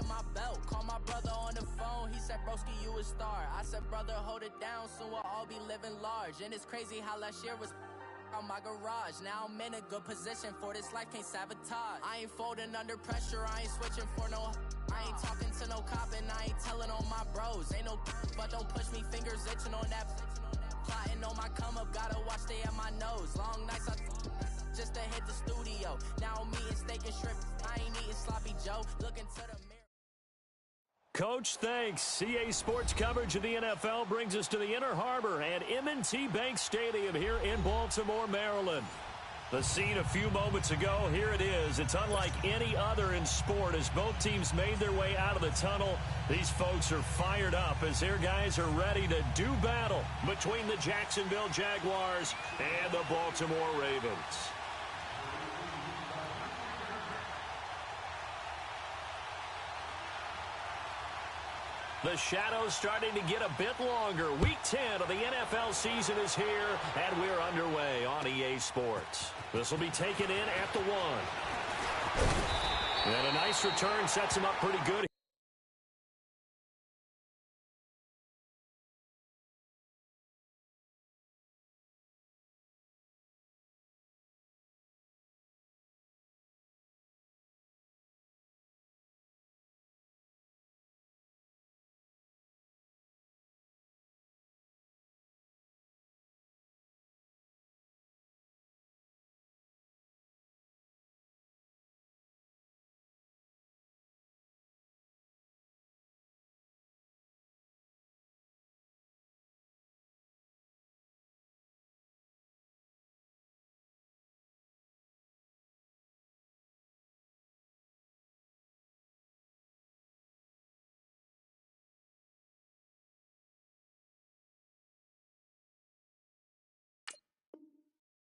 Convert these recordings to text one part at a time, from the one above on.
in my belt. Call my brother on the phone, he said, broski, you a star. I said, brother, hold it down, soon we'll all be living large. And it's crazy how last year was on my garage. Now I'm in a good position for this life, can't sabotage. I ain't folding under pressure, I ain't switching for no. I ain't talking to no cop and I ain't telling on my bros. Ain't no but don't push me, fingers itching on that. Plotting on my come up, gotta watch stay at my nose. Long nights I just to hit the studio. Now I'm eating steak and shrimp, I ain't eating sloppy Joe. Looking to the mirror. Coach, thanks. CA Sports coverage of the NFL brings us to the Inner Harbor at M&T Bank Stadium here in Baltimore, Maryland. The scene a few moments ago, here it is. It's unlike any other in sport as both teams made their way out of the tunnel. These folks are fired up as their guys are ready to do battle between the Jacksonville Jaguars and the Baltimore Ravens. The shadow's starting to get a bit longer. Week 10 of the NFL season is here, and we're underway on EA Sports. This will be taken in at the 1. And a nice return sets him up pretty good.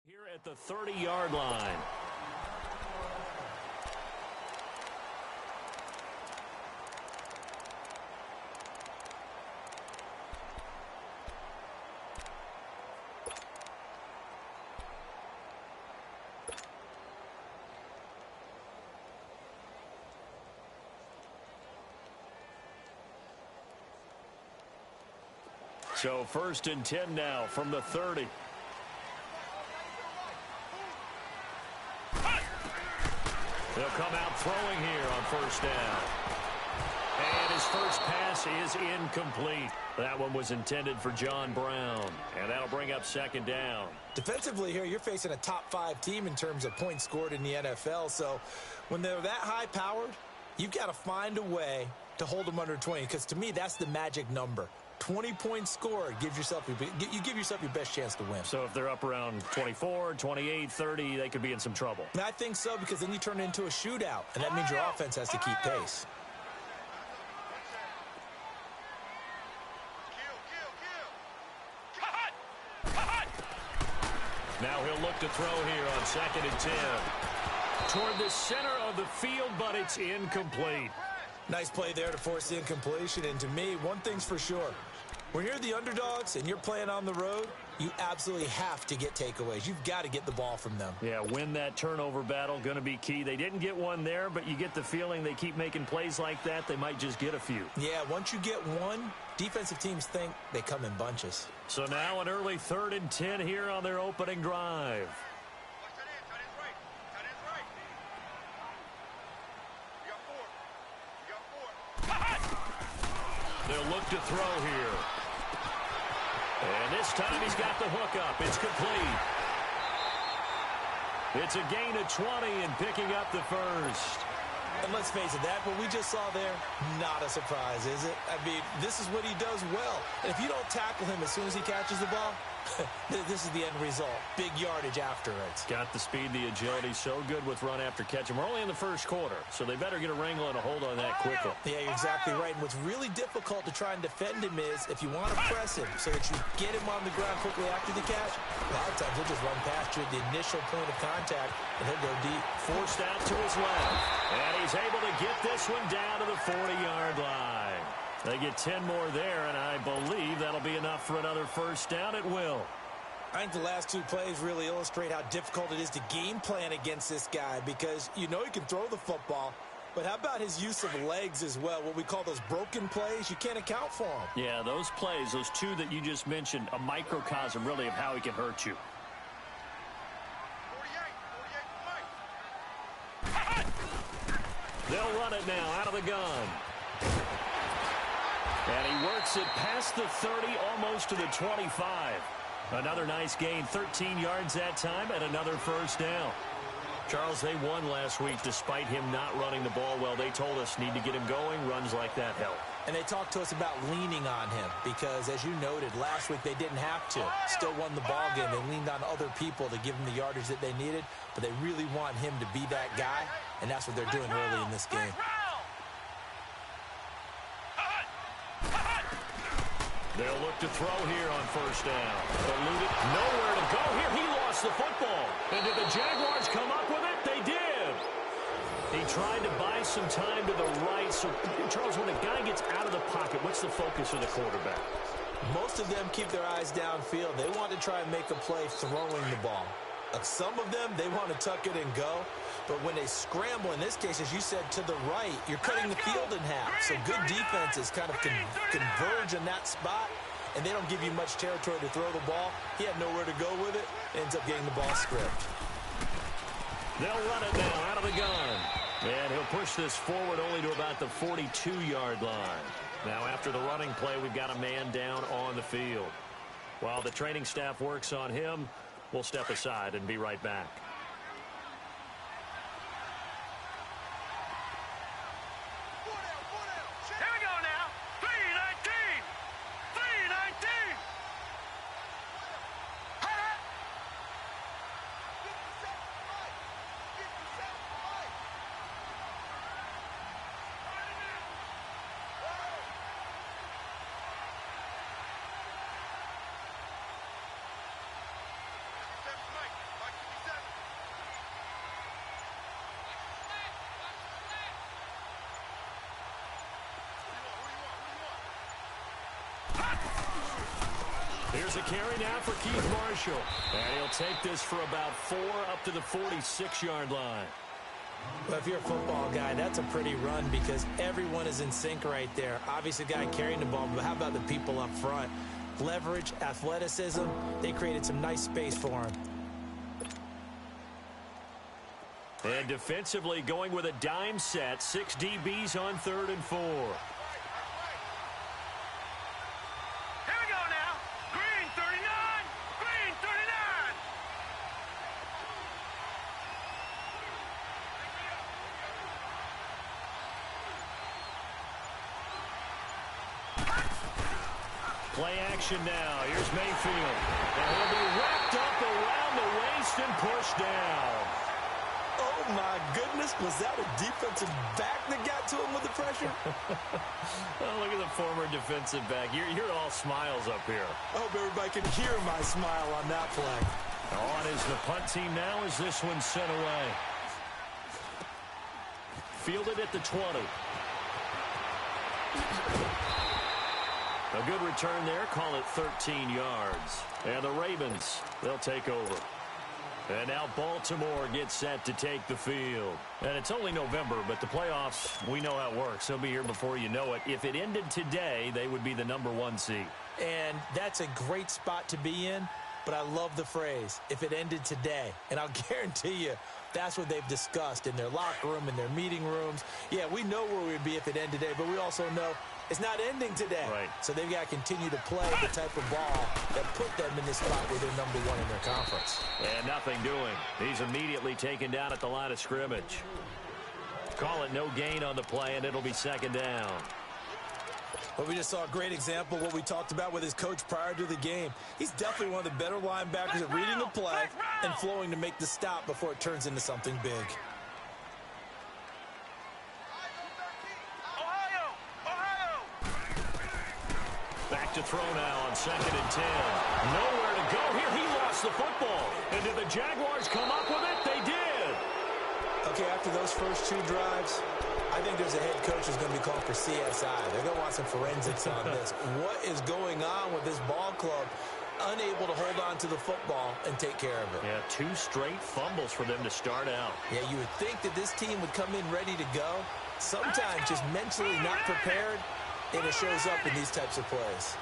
Here at the 30-yard line. So 1st and 10 now from the 30. They'll come out throwing here on 1st down. And his first pass is incomplete. That one was intended for John Brown. And that'll bring up 2nd down. Defensively here, you're facing a top 5 team in terms of points scored in the NFL. So when they're that high-powered, you've got to find a way to hold them under 20. Because to me, that's the magic number. 20 points scored gives yourself you give yourself your best chance to win. So if they're up around 24, 28, 30, they could be in some trouble. And I think so, because then you turn it into a shootout, and that means your offense has to keep pace. Now he'll look to throw here on 2nd and 10. Toward the center of the field, but it's incomplete. Nice play there to force the incompletion. And to me, one thing's for sure. When you're the underdogs and you're playing on the road, you absolutely have to get takeaways. You've got to get the ball from them. Yeah, win that turnover battle, going to be key. They didn't get one there, but you get the feeling they keep making plays like that, they might just get a few. Yeah, once you get one, defensive teams think they come in bunches. So now an early 3rd and 10 here on their opening drive. They'll look to throw here. And this time he's got the hook up. It's complete. It's a gain of 20 and picking up the first. And let's face it, that what we just saw there, not a surprise, is it? I mean, this is what he does well. And if you don't tackle him as soon as he catches the ball, this is the end result. Big yardage after it. Got the speed, the agility, so good with run after catch. And we're only in the first quarter, so they better get a wrangle and a hold on that quickly. Yeah, you're exactly right. And what's really difficult to try and defend him is if you want to press him so that you get him on the ground quickly after the catch, a lot of times he'll just run past you at the initial point of contact, and he'll go deep. Forced out to his left. And he's able to get this one down to the 40-yard line. They get 10 more there, and I believe that'll be enough for another first down. It will. I think the last 2 plays really illustrate how difficult it is to game plan against this guy, because you know he can throw the football, But how about his use of legs as well, what we call those broken plays? You can't account for them. Yeah, those plays, those two that you just mentioned, a microcosm really of how he can hurt you. They'll run it now out of the gun. And he works it past the 30, almost to the 25. Another nice gain, 13 yards that time, and another first down. Charles, they won last week despite him not running the ball well. They told us need to get him going. Runs like that help. And they talked to us about leaning on him because, as you noted, last week they didn't have to. Still won the ball game. They leaned on other people to give them the yardage that they needed, but they really want him to be that guy, and that's what they're doing early in this game. They'll look to throw here on first down. Eluded, nowhere to go here. He lost the football. And did the Jaguars come up with it? They did. He tried to buy some time to the right. So, Charles, when a guy gets out of the pocket, what's the focus of the quarterback? Most of them keep their eyes downfield. They want to try and make a play throwing the ball. Some of them, they want to tuck it and go. But when they scramble, in this case, as you said, to the right, you're cutting the field in half. So good defenses kind of converge in that spot, and they don't give you much territory to throw the ball. He had nowhere to go with it. Ends up getting the ball stripped. They'll run it now out of the gun. And he'll push this forward only to about the 42-yard line. Now, after the running play, we've got a man down on the field. While the training staff works on him, we'll step aside and be right back. Here's a carry now for Keith Marshall. And he'll take this for about 4 up to the 46-yard line. Well, if you're a football guy, that's a pretty run because everyone is in sync right there. Obviously, the guy carrying the ball, but how about the people up front? Leverage, athleticism, they created some nice space for him. And defensively going with a dime set, 6 DBs on 3rd and 4. Play action now. Here's Mayfield. And he'll be wrapped up around the waist and pushed down. Oh, my goodness. Was that a defensive back that got to him with the pressure? Oh, look at the former defensive back. You're all smiles up here. I hope everybody can hear my smile on that play. On is the punt team now as this one's sent away. Fielded at the 20. A good return there. Call it 13 yards. And the Ravens, they'll take over. And now Baltimore gets set to take the field. And it's only November, but the playoffs, we know how it works. They'll be here before you know it. If it ended today, they would be the #1 seed. And that's a great spot to be in, but I love the phrase, if it ended today. And I'll guarantee you, that's what they've discussed in their locker room, in their meeting rooms. Yeah, we know where we'd be if it ended today, but we also know it's not ending today. Right. So they've got to continue to play the type of ball that put them in this spot where they're #1 in their conference. And nothing doing. He's immediately taken down at the line of scrimmage. Call it no gain on the play, and it'll be 2nd down. But we just saw a great example of what we talked about with his coach prior to the game. He's definitely one of the better linebackers at reading the play and flowing to make the stop before it turns into something big. Back to throw now on 2nd and 10. Nowhere to go here. He lost the football. And did the Jaguars come up with it? They did. Okay, after those first 2 drives, I think there's a head coach who's going to be called for CSI. They're going to want some forensics on this. What is going on with this ball club? Unable to hold on to the football and take care of it. Yeah, 2 straight fumbles for them to start out. Yeah, you would think that this team would come in ready to go, sometimes just mentally not prepared, and it shows up in these types of plays.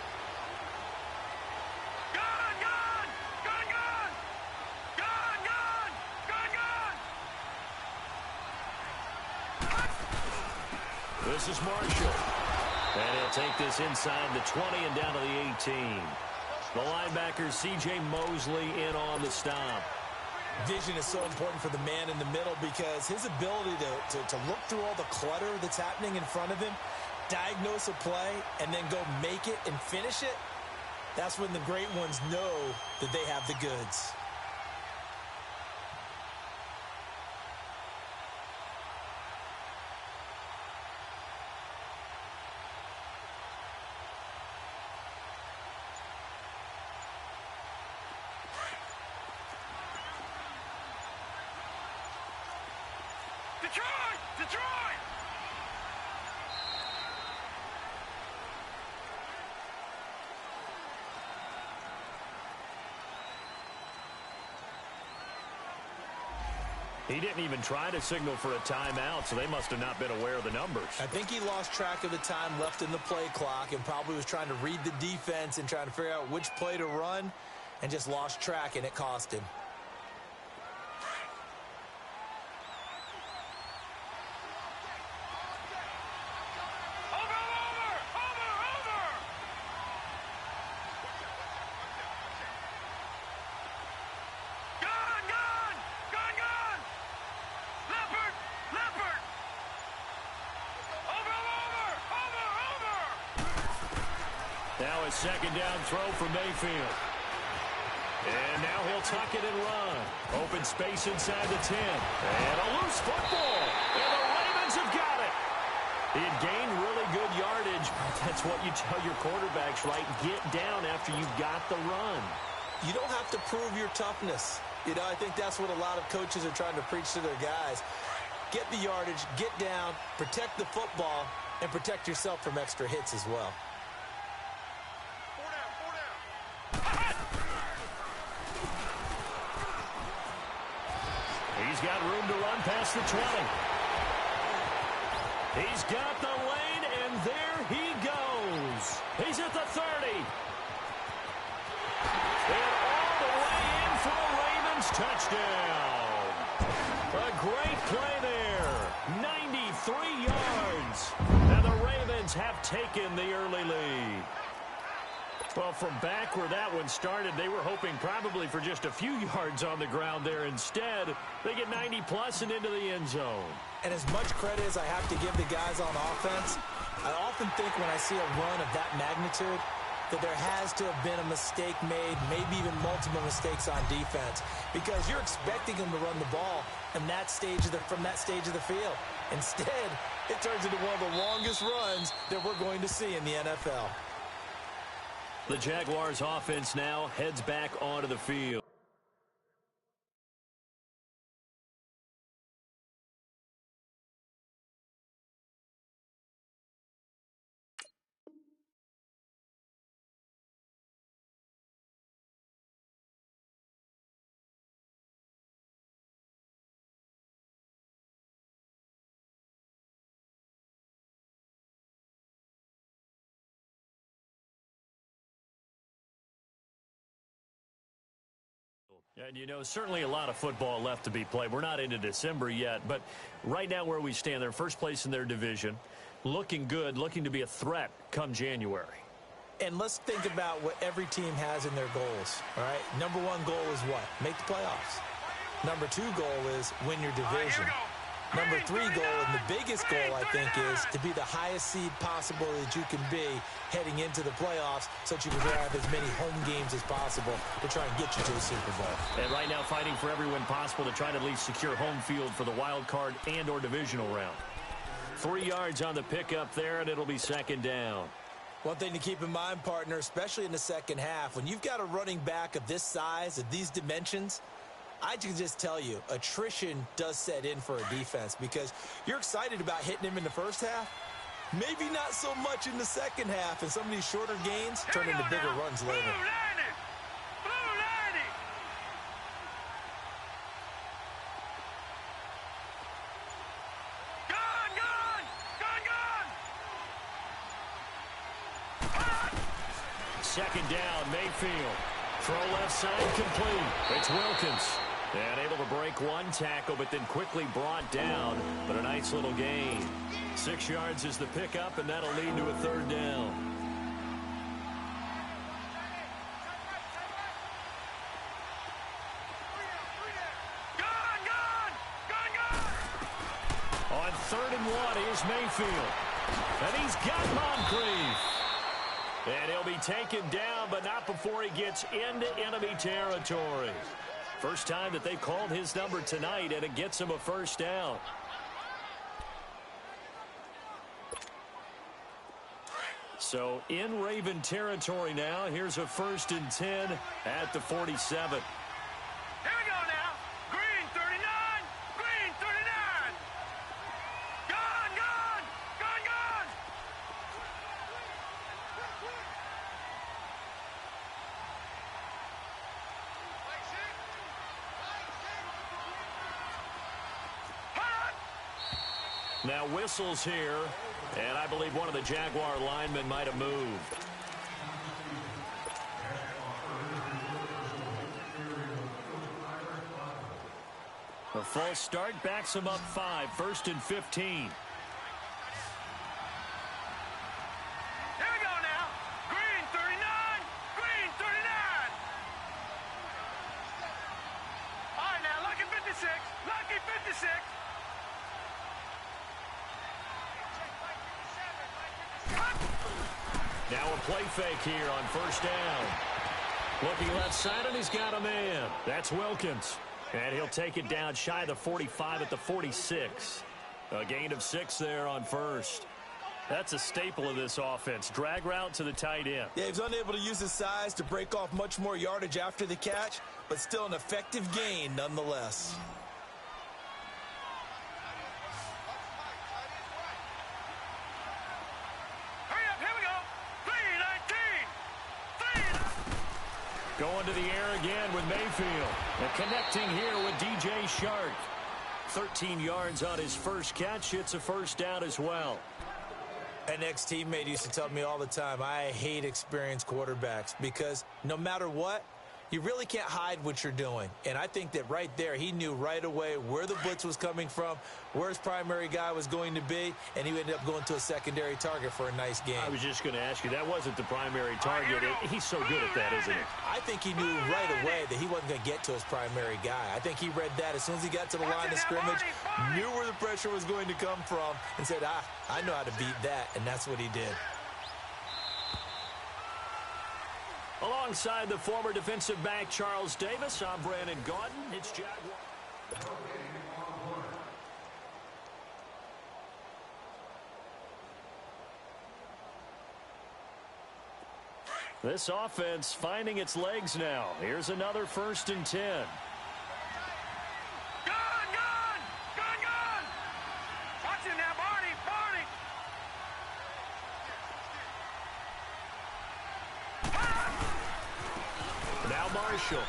This is Marshall. And he'll take this inside the 20 and down to the 18. The linebacker, C.J. Mosley, in on the stop. Vision is so important for the man in the middle because his ability to look through all the clutter that's happening in front of him, diagnose a play, and then go make it and finish it, that's when the great ones know that they have the goods. Detroit! He didn't even try to signal for a timeout, so they must have not been aware of the numbers. I think he lost track of the time left in the play clock and probably was trying to read the defense and trying to figure out which play to run and just lost track, and it cost him. Now a second down throw for Mayfield. And now he'll tuck it and run. Open space inside the 10. And a loose football. And the Ravens have got it. He had gained really good yardage. That's what you tell your quarterbacks, right? Get down after you got the run. You don't have to prove your toughness. You know, I think that's what a lot of coaches are trying to preach to their guys. Get the yardage, get down, protect the football, and protect yourself from extra hits as well. He's got room to run past the 20. He's got the lane, and there he goes. He's at the 30. And all the way in for a Ravens touchdown. A great play there. 93 yards. And the Ravens have taken the early lead. Well, from back where that one started, they were hoping probably for just a few yards on the ground there. Instead, they get 90-plus and into the end zone. And as much credit as I have to give the guys on offense, I often think when I see a run of that magnitude that there has to have been a mistake made, maybe even multiple mistakes on defense, because you're expecting them to run the ball from that stage of the field. Instead, it turns into one of the longest runs that we're going to see in the NFL. The Jaguars offense now heads back onto the field. And, you know, certainly a lot of football left to be played. We're not into December yet, but right now where we stand, they're first place in their division, looking good, looking to be a threat come January. And let's think about what every team has in their goals, all right? Number one goal is what? Make the playoffs. Number two goal is win your division. Number three goal, and the biggest goal, I think, is to be the highest seed possible that you can be heading into the playoffs so that you can have as many home games as possible to try and get you to the Super Bowl. And right now fighting for every win possible to try to at least secure home field for the wild card and or divisional round. 3 yards on the pickup there, and it'll be second down. One thing to keep in mind, partner, especially in the second half, when you've got a running back of this size, of these dimensions, I can just tell you, attrition does set in for a defense because you're excited about hitting him in the first half. Maybe not so much in the second half, and some of these shorter gains turn into bigger runs later. second down. Mayfield. Throw left side complete. It's Wilkins. And able to break one tackle, but then quickly brought down. But a nice little gain. 6 yards is the pickup, and that'll lead to a third down. On 3rd and 1, here's Mayfield. And he's got Moncrief. And he'll be taken down, but not before he gets into enemy territory. First time that they've called his number tonight, and it gets him a first down. So in Raven territory now. Here's a 1st and 10 at the 47. Here we go now. Green 39. Green 39. Gone, gone. Gone, gone. Now whistles here, and I believe one of the Jaguar linemen might have moved. A false start backs him up 5, 1st and 15. Here we go now. Green 39. Green 39. All right now, lucky 56. Lucky 56. Now a play fake here on 1st down. Looking left side, and he's got a man. That's Wilkins. And he'll take it down shy of the 45 at the 46. A gain of 6 there on 1st. That's a staple of this offense. Drag route to the tight end. Yeah, he was unable to use his size to break off much more yardage after the catch, but still an effective gain nonetheless. Going to the air again with Mayfield. And connecting here with DJ Shark. 13 yards on his first catch. It's a first down as well. An ex-teammate used to tell me all the time, I hate experienced quarterbacks because no matter what, you really can't hide what you're doing. And I think that right there, he knew right away where the blitz was coming from, where his primary guy was going to be, and he ended up going to a secondary target for a nice game. I was just going to ask you, that wasn't the primary target. He's so good at that, isn't he? I think he knew right away that he wasn't going to get to his primary guy. I think he read that as soon as he got to the line of scrimmage, knew where the pressure was going to come from, and said, I know how to beat that, and that's what he did. Alongside the former defensive back Charles Davis, I'm Brandon Gaudin. It's Jaguar. This offense finding its legs now. Here's another 1st and 10. Watch it now, Barney. Now Marshall.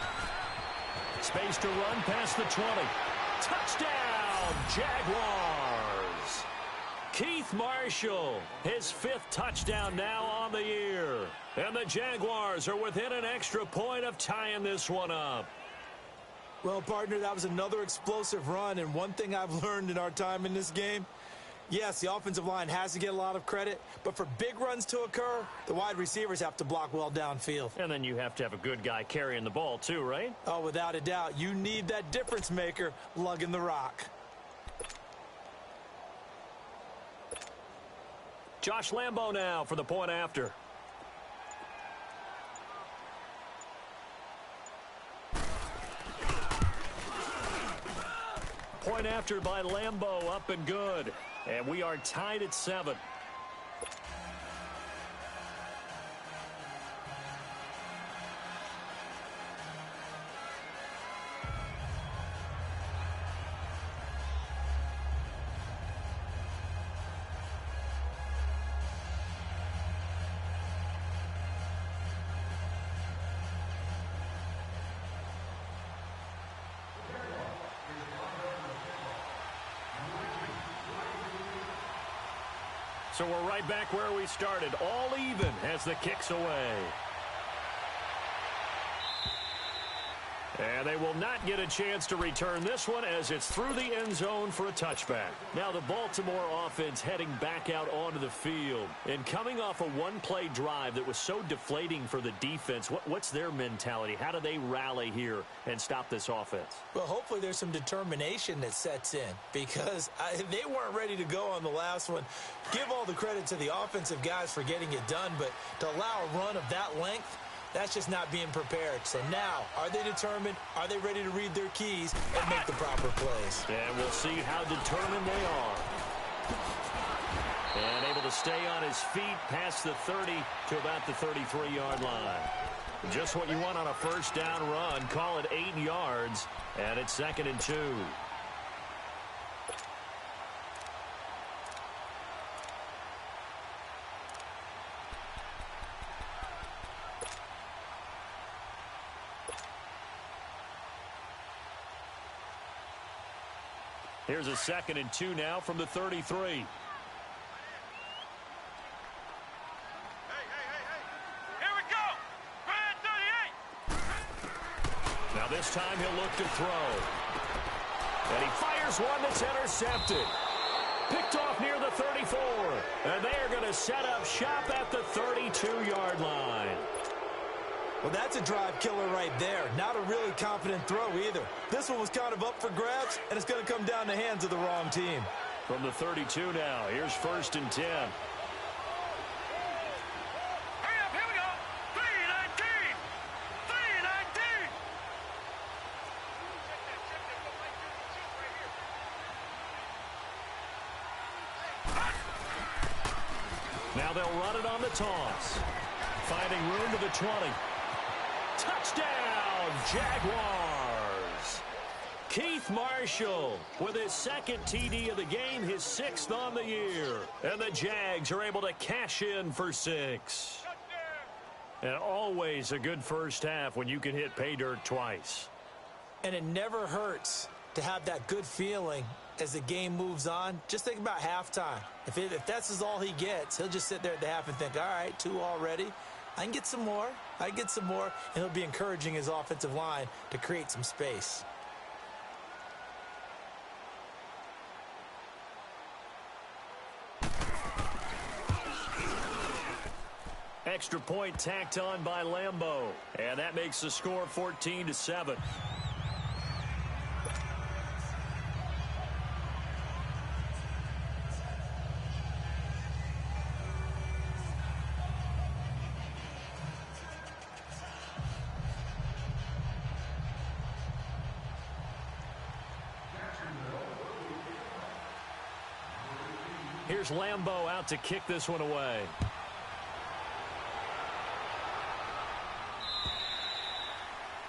Space to run past the 20. Touchdown, Jaguars. Keith Marshall, his 5th touchdown now on the year. And the Jaguars are within an extra point of tying this one up. Well, partner, that was another explosive run, and one thing I've learned in our time in this game, yes, the offensive line has to get a lot of credit, but for big runs to occur, the wide receivers have to block well downfield. And then you have to have a good guy carrying the ball too, right? Oh, without a doubt. You need that difference maker lugging the rock. Josh Lambo now for the point after. Point after by Lambo, up and good. And we are tied at 7. So we're right back where we started, all even as the kick's away. And they will not get a chance to return this one as it's through the end zone for a touchback. Now the Baltimore offense heading back out onto the field. And coming off a one-play drive that was so deflating for the defense, what's their mentality? How do they rally here and stop this offense? Well, hopefully there's some determination that sets in because they weren't ready to go on the last one. Give all the credit to the offensive guys for getting it done, but to allow a run of that length, that's just not being prepared. So now, are they determined? Are they ready to read their keys and make the proper plays? And we'll see how determined they are. And able to stay on his feet past the 30 to about the 33-yard line. Just what you want on a first down run. Call it 8 yards, and it's 2nd and 2. Here's a 2nd and 2 now from the 33. Hey. Here we go. Grand 38. Now this time he'll look to throw. And he fires one that's intercepted. Picked off near the 34. And they are going to set up shop at the 32-yard line. Well, that's a drive killer right there. Not a really confident throw either. This one was kind of up for grabs, and it's going to come down the hands of the wrong team. From the 32 now, here's 1st and 10. Hurry up, here we go. 3-19. 3-19. Now they'll run it on the toss. Finding room to the 20. Touchdown, Jaguars! Keith Marshall with his 2nd TD of the game, his 6th on the year. And the Jags are able to cash in for 6. And always a good first half when you can hit pay dirt twice. And it never hurts to have that good feeling as the game moves on. Just think about halftime. If that's all he gets, he'll just sit there at the half and think, all right, 2 already. I can get some more. And he'll be encouraging his offensive line to create some space. Extra point tacked on by Lambeau. And that makes the score 14-7. Here's Lambeau out to kick this one away.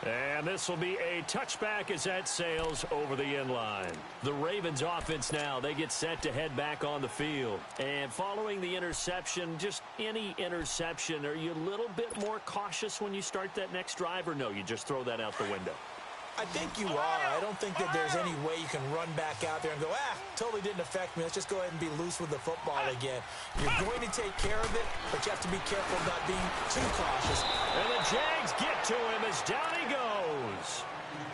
And this will be a touchback as that sails over the end line. The Ravens offense now, they get set to head back on the field. And following the interception, just any interception, are you a little bit more cautious when you start that next drive, or no, you just throw that out the window? I think you are. I don't think that there's any way you can run back out there and go, totally didn't affect me. Let's just go ahead and be loose with the football again. You're going to take care of it, but you have to be careful not being too cautious. And the Jags get to him as down he goes.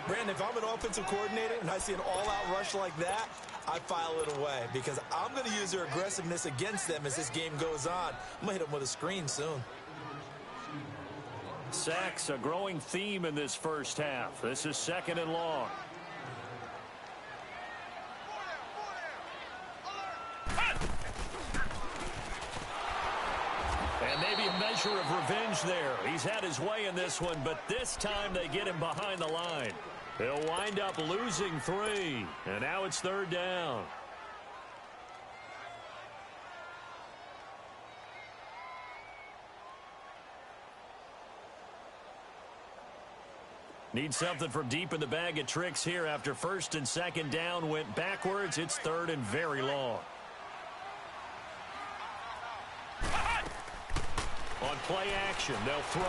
Brandon, if I'm an offensive coordinator and I see an all-out rush like that, I file it away because I'm going to use their aggressiveness against them as this game goes on. I'm going to hit them with a screen soon. Sacks, a growing theme in this first half. This is 2nd and long. And maybe a measure of revenge there. He's had his way in this one, but this time they get him behind the line. He'll wind up losing 3, and now it's 3rd down. Need something from deep in the bag of tricks here after 1st and 2nd down went backwards. It's 3rd and very long. On play action, they'll throw.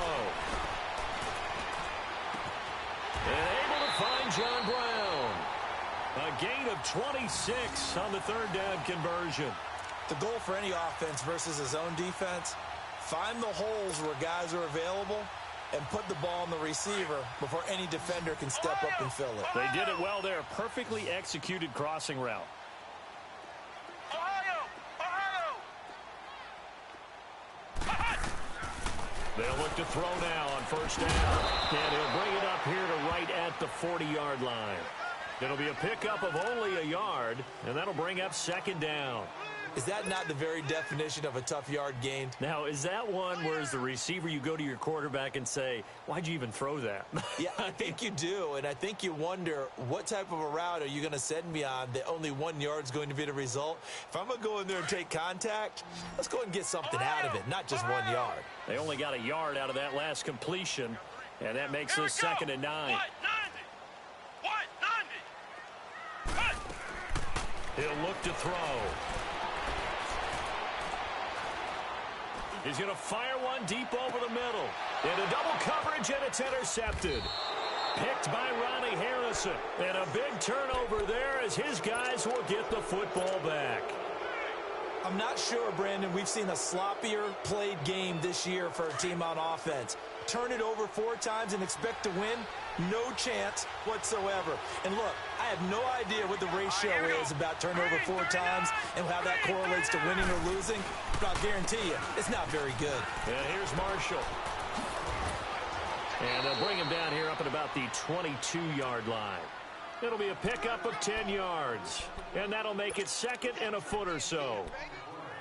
And able to find John Brown. A gain of 26 on the 3rd down conversion. The goal for any offense versus his own defense, find the holes where guys are available and put the ball on the receiver before any defender can step up and fill it. They did it well there. Perfectly executed crossing route. They'll look to throw now on first down. And he'll bring it up here to right at the 40-yard line. It'll be a pickup of only a yard, and that'll bring up second down. Is that not the very definition of a tough yard gained? Now, is that one where as the receiver you go to your quarterback and say, why'd you even throw that? Yeah, I think you do, and I think you wonder what type of a route are you going to send me on that only 1 yard's going to be the result? If I'm going to go in there and take contact, let's go and get something out of it, not just 1 yard. They only got a yard out of that last completion, and that makes this 2nd and 9. He'll look to throw. He's going to fire one deep over the middle. Into double coverage, and it's intercepted. Picked by Ronnie Harrison. And a big turnover there as his guys will get the football back. I'm not sure, Brandon, we've seen a sloppier played game this year for a team on offense. Turn it over 4 times and expect to win? No chance whatsoever. And look, I have no idea what the ratio is about turnover 4 times and how that correlates to winning or losing, but I'll guarantee you, it's not very good. And here's Marshall. And they'll bring him down here up at about the 22-yard line. It'll be a pickup of 10 yards. And that'll make it 2nd and a foot or so.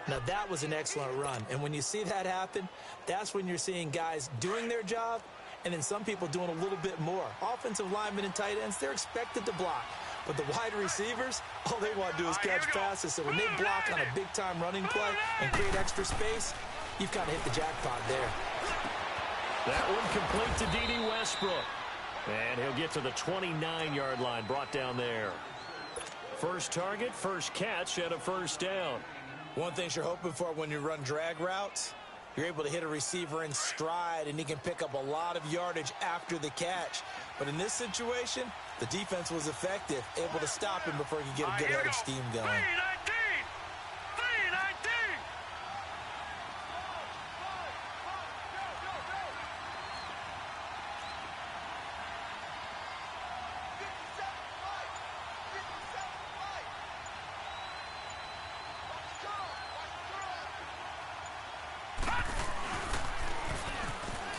Now, that was an excellent run. And when you see that happen, that's when you're seeing guys doing their job and then some people doing a little bit more. Offensive linemen and tight ends, they're expected to block. But the wide receivers, all they want to do is catch passes. So when they block on a big-time running play and create extra space, you've kind of hit the jackpot there. That one complete to D.D. Westbrook. And he'll get to the 29-yard line, brought down there. First target, first catch, and a first down. One thing you're hoping for when you run drag routes, you're able to hit a receiver in stride, and he can pick up a lot of yardage after the catch. But in this situation, the defense was effective, able to stop him before he could get a good head of steam going.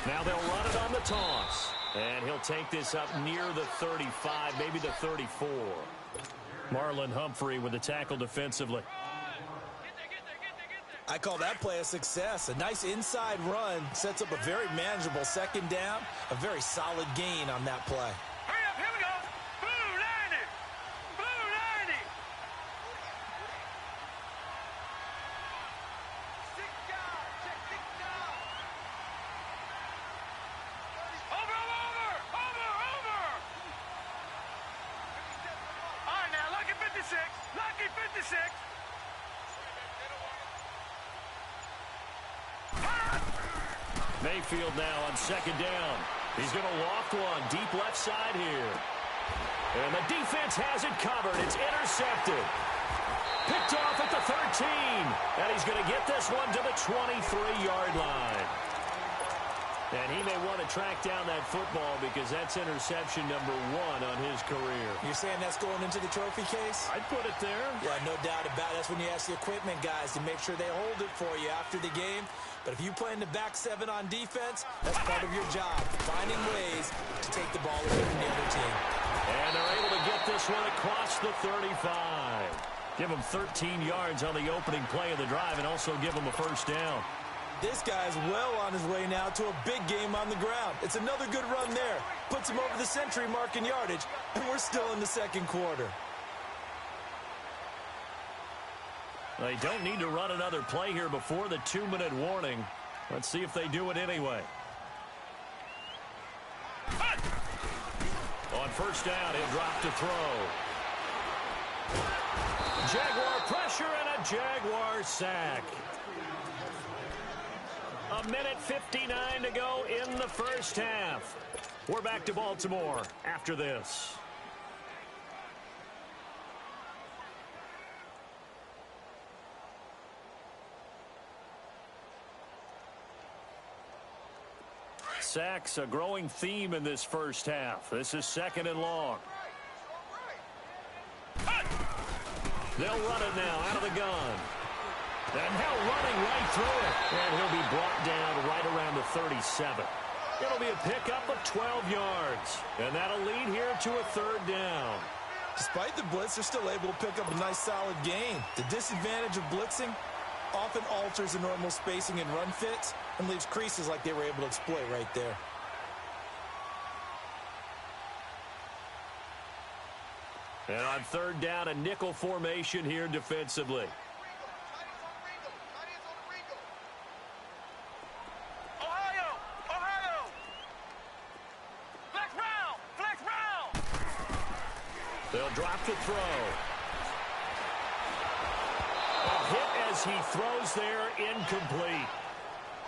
Now they'll run it on the toss. And he'll take this up near the 35, maybe the 34. Marlon Humphrey with the tackle defensively. I call that play a success. A nice inside run sets up a very manageable 2nd down. A very solid gain on that play. Hurry up, here we go. Blue 90. Blue 90. Over. All right, now, lucky 56. Lucky 56. Mayfield now on 2nd down. He's going to loft one deep left side here. And the defense has it covered. It's intercepted. Picked off at the 13. And he's going to get this one to the 23-yard line. And he may want to track down that football because that's interception number 1 on his career. You're saying that's going into the trophy case? I'd put it there. Yeah, no doubt about it. That's when you ask the equipment guys to make sure they hold it for you after the game. But if you play in the back 7 on defense, that's part of your job, finding ways to take the ball away from the other team. And they're able to get this one across the 35. Give him 13 yards on the opening play of the drive and also give him a first down. This guy's well on his way now to a big game on the ground. It's another good run there. Puts him over the century mark in yardage, and we're still in the 2nd quarter. They don't need to run another play here before the 2-minute warning. Let's see if they do it anyway. On first down, he'll drop to throw. Jaguar pressure and a Jaguar sack. 1:59 to go in the first half. We're back to Baltimore after this. Sacks, a growing theme in this first half. This is 2nd and long. They'll run it now out of the gun. And now running right through it. And he'll be brought down right around the 37. It'll be a pickup of 12 yards. And that'll lead here to a 3rd down. Despite the blitz, they're still able to pick up a nice solid gain. The disadvantage of blitzing often alters the normal spacing and run fits and leaves creases like they were able to exploit right there. And on 3rd down, a nickel formation here defensively. They'll drop the throw. A hit as he throws there, incomplete.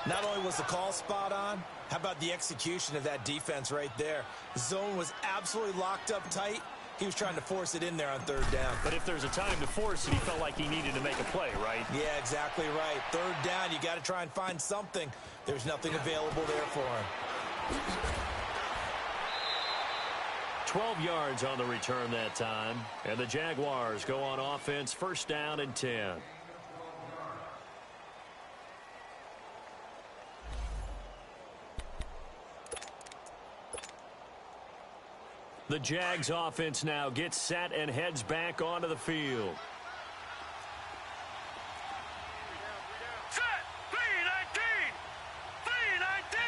Not only was the call spot on, how about the execution of that defense right there? The zone was absolutely locked up tight. He was trying to force it in there on 3rd down. But if there's a time to force it, he felt like he needed to make a play, right? Yeah, exactly right. 3rd down, you got to try and find something. There's nothing available there for him. 12 yards on the return that time. And the Jaguars go on offense, 1st down and 10. The Jags offense now gets set and heads back onto the field. Set! 319! 319!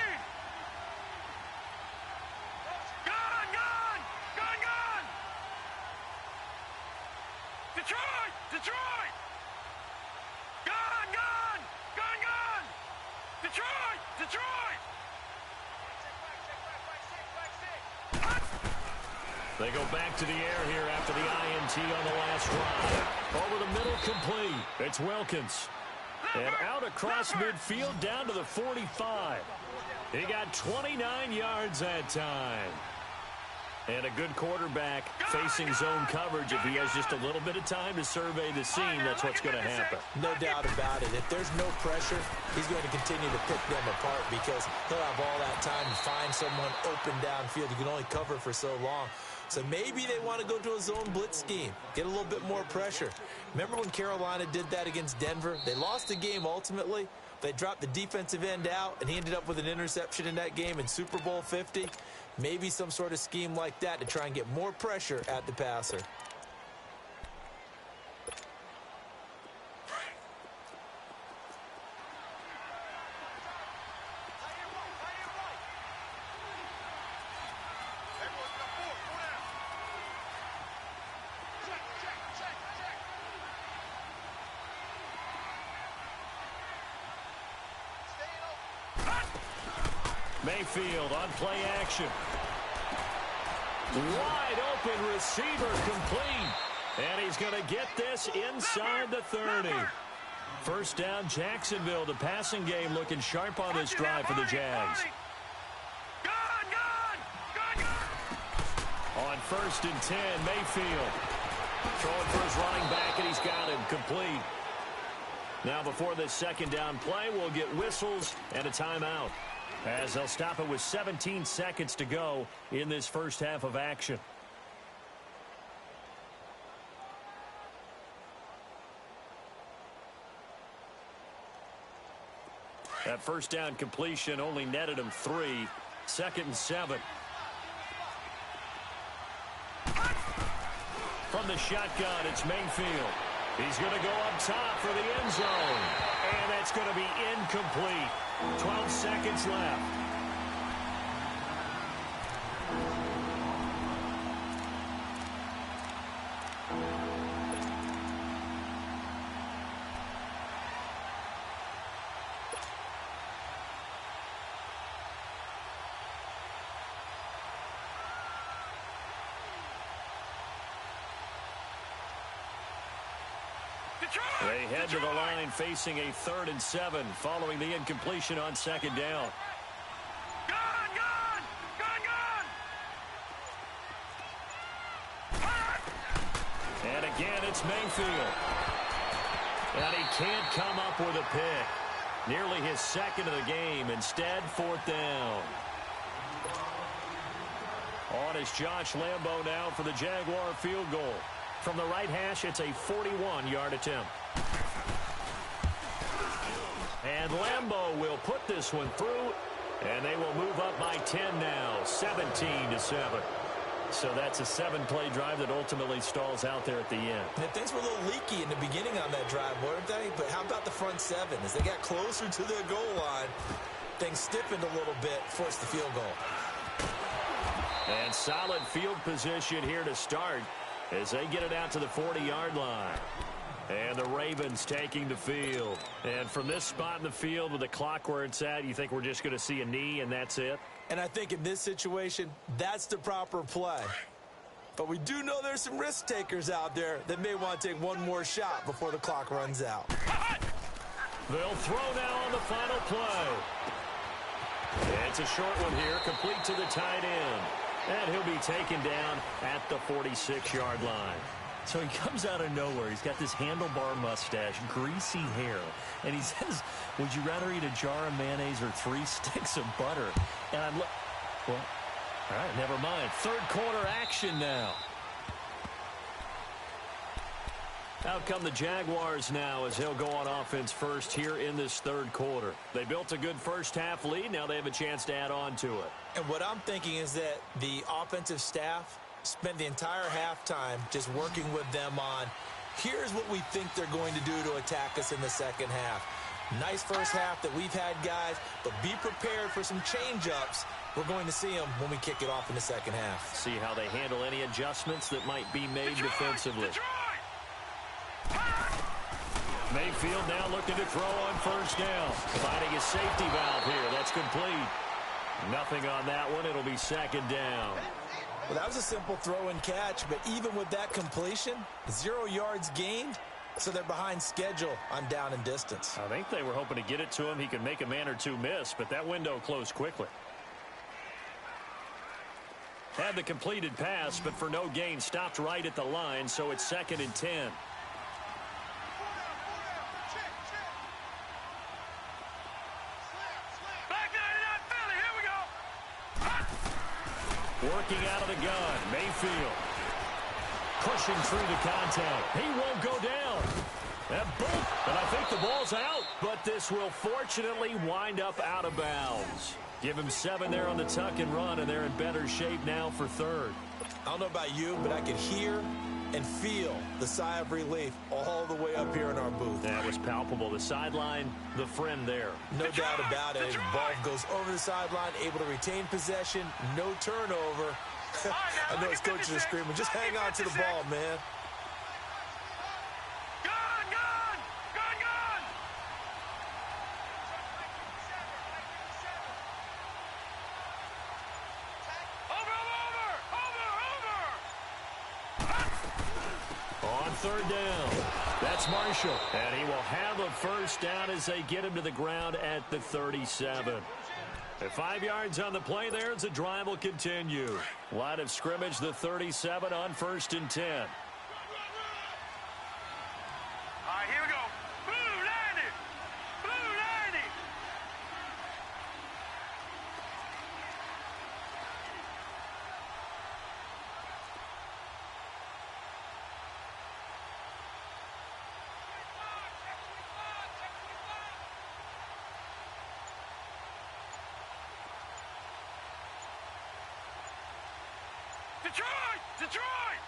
Gun! Gun! Gun! Gun! Detroit! Detroit! Gun! Gun! Gun! Gun! Detroit! Detroit! They go back to the air here after the INT on the last drive. Over the middle, complete. It's Wilkins. And out across midfield down to the 45. He got 29 yards that time. And a good quarterback facing zone coverage. If he has just a little bit of time to survey the scene, that's what's going to happen. No doubt about it. If there's no pressure, he's going to continue to pick them apart because he'll have all that time to find someone open downfield. You can only cover for so long. So maybe they want to go to a zone blitz scheme, get a little bit more pressure. Remember when Carolina did that against Denver? They lost the game ultimately. They dropped the defensive end out, and he ended up with an interception in that game in Super Bowl 50. Maybe some sort of scheme like that to try and get more pressure at the passer. Mayfield on play action. Wide open receiver complete. And he's going to get this inside the 30. 1st down, Jacksonville. The passing game looking sharp on this drive for the Jags. On 1st and 10, Mayfield. Throwing for his running back, and he's got him complete. Now before this 2nd down play, we'll get whistles and a timeout, as they'll stop it with 17 seconds to go in this first half of action. That 1st down completion only netted him 3. 2nd and 7. From the shotgun, it's Mayfield. He's going to go up top for the end zone. And that's going to be incomplete. 12 seconds left. They head to the line facing a 3rd and 7 following the incompletion on 2nd down. And again, it's Mayfield. And he can't come up with a pick. Nearly his 2nd of the game. Instead, 4th down. On is Josh Lambo now for the Jaguar field goal. From the right hash, it's a 41-yard attempt. And Lambo will put this one through, and they will move up by 10 now, 17-7. So that's a 7-play drive that ultimately stalls out there at the end. And things were a little leaky in the beginning on that drive, weren't they? But how about the front seven? As they got closer to their goal line, things stiffened a little bit, forced the field goal. And solid field position here to start as they get it out to the 40-yard line. And the Ravens taking the field. And from this spot in the field with the clock where it's at, you think we're just going to see a knee and that's it? And I think in this situation, that's the proper play. But we do know there's some risk takers out there that may want to take one more shot before the clock runs out. They'll throw now on the final play. It's a short one here, complete to the tight end. And he'll be taken down at the 46-yard line. So he comes out of nowhere. He's got this handlebar mustache, greasy hair. And he says, would you rather eat a jar of mayonnaise or 3 sticks of butter? And I'm well, all right, never mind. Third quarter action now. Out come the Jaguars now as they'll go on offense first here in this third quarter. They built a good first half lead. Now they have a chance to add on to it. And what I'm thinking is that the offensive staff spend the entire halftime just working with them on, here's what we think they're going to do to attack us in the second half. Nice first half that we've had, guys, but be prepared for some change-ups. We're going to see them when we kick it off in the second half. See how they handle any adjustments that might be made defensively. Mayfield now looking to throw on first down. Finding his safety valve here. That's complete. Nothing on that one. It'll be second down. Well, that was a simple throw and catch, but even with that completion, 0 yards gained, so they're behind schedule on down and distance. I think they were hoping to get it to him. He could make a man or two miss, but that window closed quickly. Had the completed pass, but for no gain, stopped right at the line, so it's 2nd and 10. Working out of the gun, Mayfield. Pushing through the contact. He won't go down. And I think the ball's out, but this will fortunately wind up out of bounds. Give him 7 there on the tuck and run, and they're in better shape now for third. I don't know about you, but I could hear and feel the sigh of relief all the way up here in our booth. That was palpable. The sideline, the friend there. No doubt about it. Ball goes over the sideline, able to retain possession, no turnover. I know his coaches are screaming, just hang on to the ball, man. Third down. That's Marshall. And he will have a first down as they get him to the ground at the 37. At 5 yards on the play there, as the drive will continue. Line of scrimmage, the 37 on 1st and 10. All right, here we go. Blue 90. Blue 90. Detroit!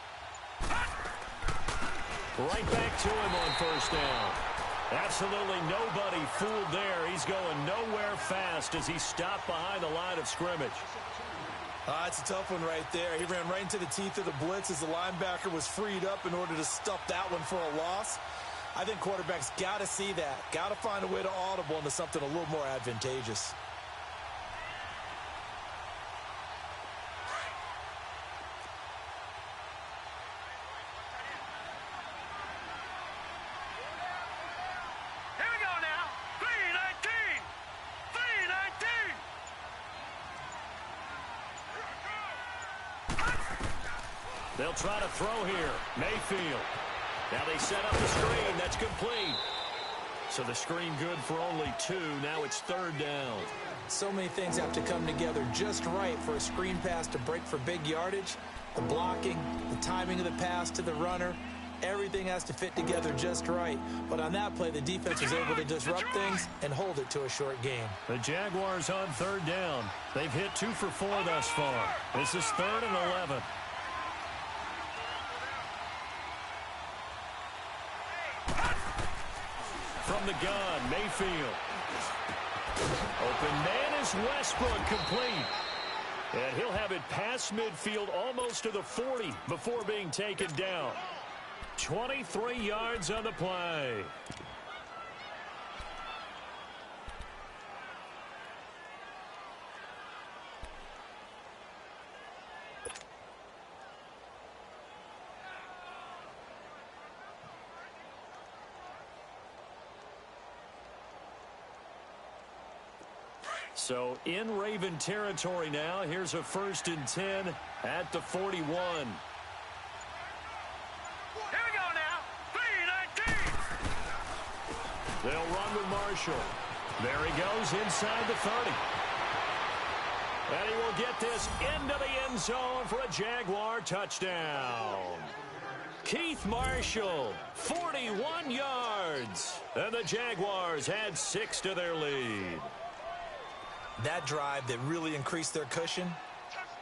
Right back to him on first down. Absolutely nobody fooled there. He's going nowhere fast as he stopped behind the line of scrimmage. That's a tough one right there. He ran right into the teeth of the blitz as the linebacker was freed up in order to stuff that one for a loss. I think quarterbacks got to see that. Got to find a way to audible into something a little more advantageous. They'll try to throw here. Mayfield. Now they set up the screen. That's complete. So the screen good for only 2. Now it's 3rd down. So many things have to come together just right for a screen pass to break for big yardage. The blocking, the timing of the pass to the runner, everything has to fit together just right. But on that play, the defense was able to disrupt things and hold it to a short game. The Jaguars on 3rd down. They've hit 2 for 4 thus far. This is 3rd and 11. From the gun, Mayfield. Open man is Westbrook, complete. And he'll have it past midfield almost to the 40 before being taken down. 23 yards on the play. So in Raven territory now. Here's a 1st and 10 at the 41. Here we go now. 3-19. They'll run with Marshall. There he goes inside the 30. And he will get this into the end zone for a Jaguar touchdown. Keith Marshall, 41 yards. And the Jaguars add 6 to their lead. That drive that really increased their cushion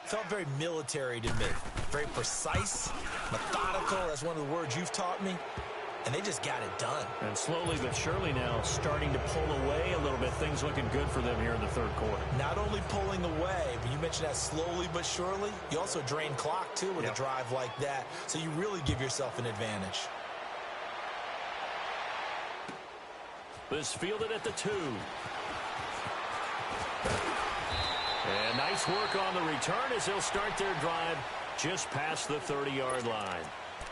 felt very military to me. Very precise, methodical. That's one of the words you've taught me. And they just got it done. And slowly but surely now starting to pull away a little bit. Things looking good for them here in the 3rd quarter. Not only pulling away, but you mentioned that slowly but surely. You also drain clock, too, with a drive like that. So you really give yourself an advantage. This fielded at the 2. And nice work on the return as they'll start their drive just past the 30-yard line.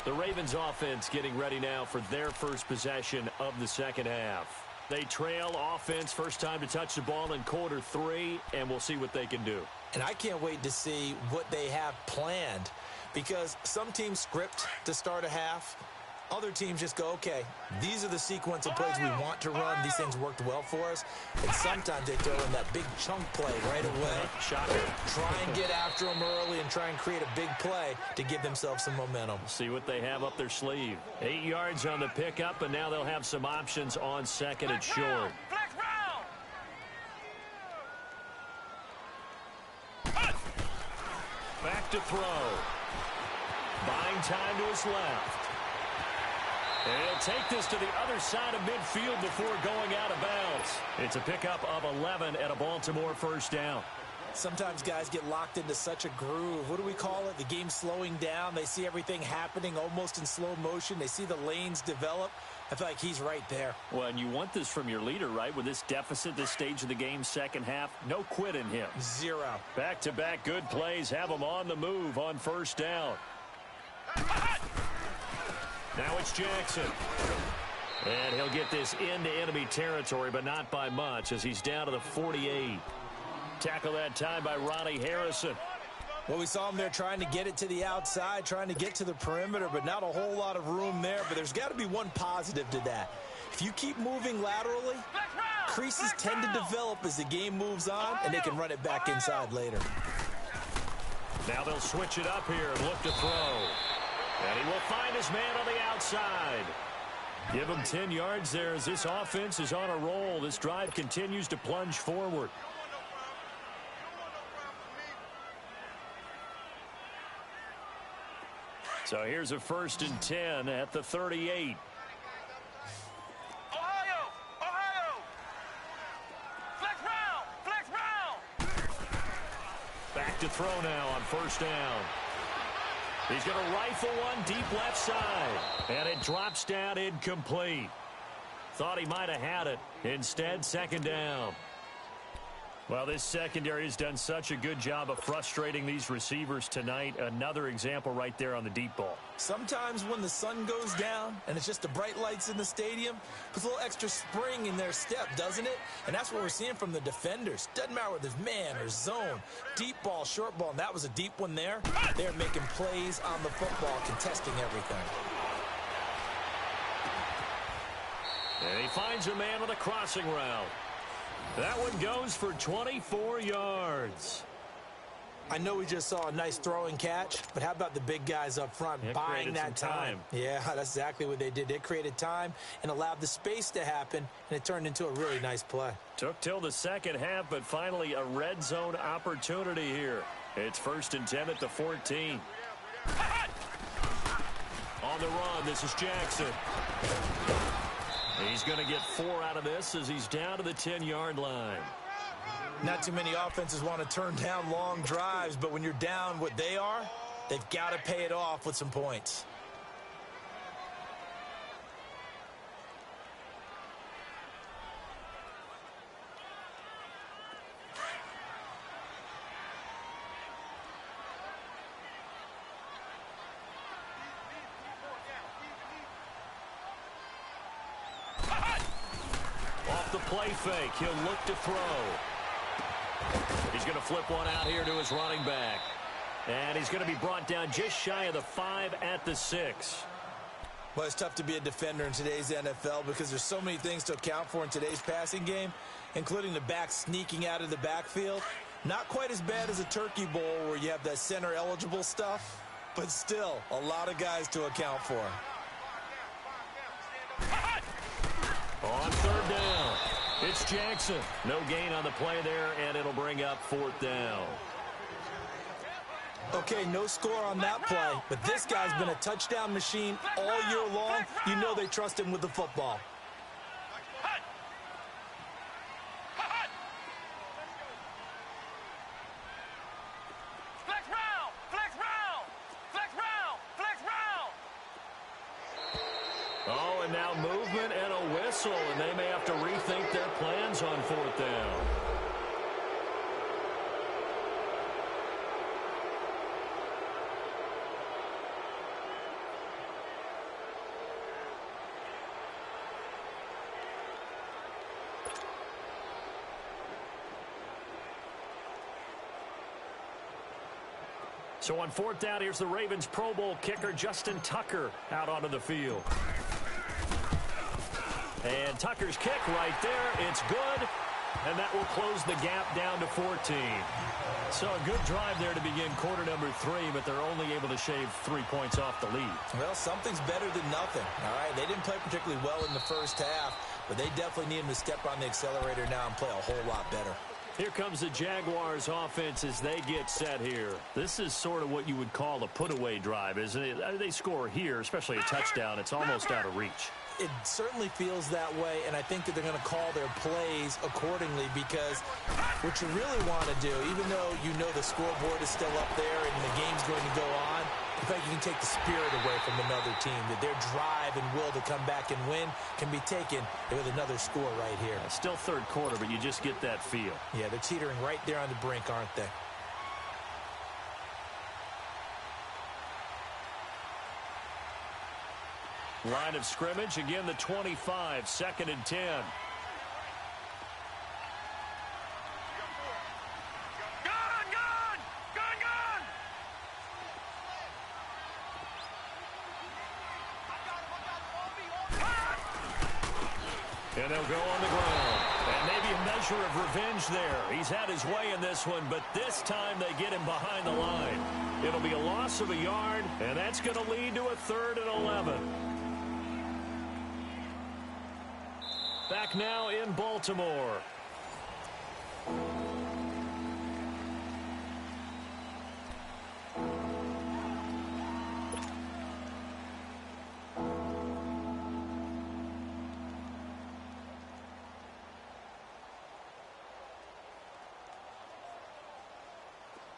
The Ravens offense getting ready now for their first possession of the 2nd half. They trail offense, first time to touch the ball in quarter 3, and we'll see what they can do. And I can't wait to see what they have planned, because some teams script to start a half. Other teams just go, okay, these are the sequence of plays we want to run. These things worked well for us. And sometimes they throw in that big chunk play right away. Shocker. Try and get after them early and try and create a big play to give themselves some momentum. See what they have up their sleeve. 8 yards on the pickup, and now they'll have some options on 2nd and short. Flex round. Back to throw. Buying time to his left. And he'll take this to the other side of midfield before going out of bounds. It's a pickup of 11 at a Baltimore 1st down. Sometimes guys get locked into such a groove. What do we call it? The game's slowing down. They see everything happening almost in slow motion. They see the lanes develop. I feel like he's right there. Well, and you want this from your leader, right? With this deficit, this stage of the game, 2nd half, no quit in him. 0. Back-to-back good plays have him on the move on 1st down. Now it's Jackson. And he'll get this into enemy territory, but not by much, as he's down to the 48. Tackle that time by Ronnie Harrison. Well, we saw him there trying to get it to the outside, trying to get to the perimeter, but not a whole lot of room there. But there's got to be one positive to that. If you keep moving laterally, creases tend to develop as the game moves on, and they can run it back inside later. Now they'll switch it up here and look to throw. And he will find his man on the outside. Give him 10 yards there as this offense is on a roll. This drive continues to plunge forward. So here's a 1st and 10 at the 38. Ohio! Flex round! Back to throw now on 1st down. He's going to rifle one deep left side. And it drops down incomplete. Thought he might have had it. Instead, 2nd down. Well, this secondary has done such a good job of frustrating these receivers tonight. Another example right there on the deep ball. Sometimes when the sun goes down and it's just the bright lights in the stadium, puts a little extra spring in their step, doesn't it? And that's what we're seeing from the defenders. Doesn't matter whether it's man or zone, deep ball, short ball, and that was a deep one there. They're making plays on the football, contesting everything. And he finds a man with a crossing route. That one goes for 24 yards. I know we just saw a nice throwing catch, but how about the big guys up front buying that time? Yeah, that's exactly what they did. They created time and allowed the space to happen, and it turned into a really nice play. Took till the second half, but finally a red zone opportunity here. It's 1st and 10 at the 14. On the run, this is Jackson. He's going to get 4 out of this as he's down to the 10-yard line. Not too many offenses want to turn down long drives, but when you're down what they are, they've got to pay it off with some points. Off the play fake, he'll look to throw. He's going to flip one out here to his running back. And he's going to be brought down just shy of the 5 at the 6. Well, it's tough to be a defender in today's NFL because there's so many things to account for in today's passing game, including the back sneaking out of the backfield. Not quite as bad as a turkey bowl where you have that center-eligible stuff, but still a lot of guys to account for. On 3rd down, it's Jackson. No gain on the play there, and it'll bring up 4th down. Okay, no score on that play, but this guy's been a touchdown machine all year long. You know they trust him with the football. Flex round, flex round, flex round, flex round. Oh, and now movement and a whistle, and they may have to rethink their plans on 4th down. So on 4th down, here's the Ravens Pro Bowl kicker Justin Tucker out onto the field. And Tucker's kick right there. It's good. And that will close the gap down to 14. So a good drive there to begin quarter number 3, but they're only able to shave 3 points off the lead. Well, something's better than nothing, all right? They didn't play particularly well in the first half, but they definitely need them to step on the accelerator now and play a whole lot better. Here comes the Jaguars offense as they get set here. This is sort of what you would call a put-away drive, isn't it? They score here, especially a touchdown. It's almost out of reach. It certainly feels that way, and I think that they're going to call their plays accordingly because what you really want to do, even though you know the scoreboard is still up there and the game's going to go on, in fact, you can take the spirit away from another team, that their drive and will to come back and win can be taken with another score right here. Still 3rd quarter, but you just get that feel. Yeah, they're teetering right there on the brink, aren't they? Line of scrimmage, again the 25, 2nd and 10. And they'll go on the ground. And maybe a measure of revenge there. He's had his way in this one, but this time they get him behind the line. It'll be a loss of a yard, and that's going to lead to a 3rd and 11. Back now in Baltimore.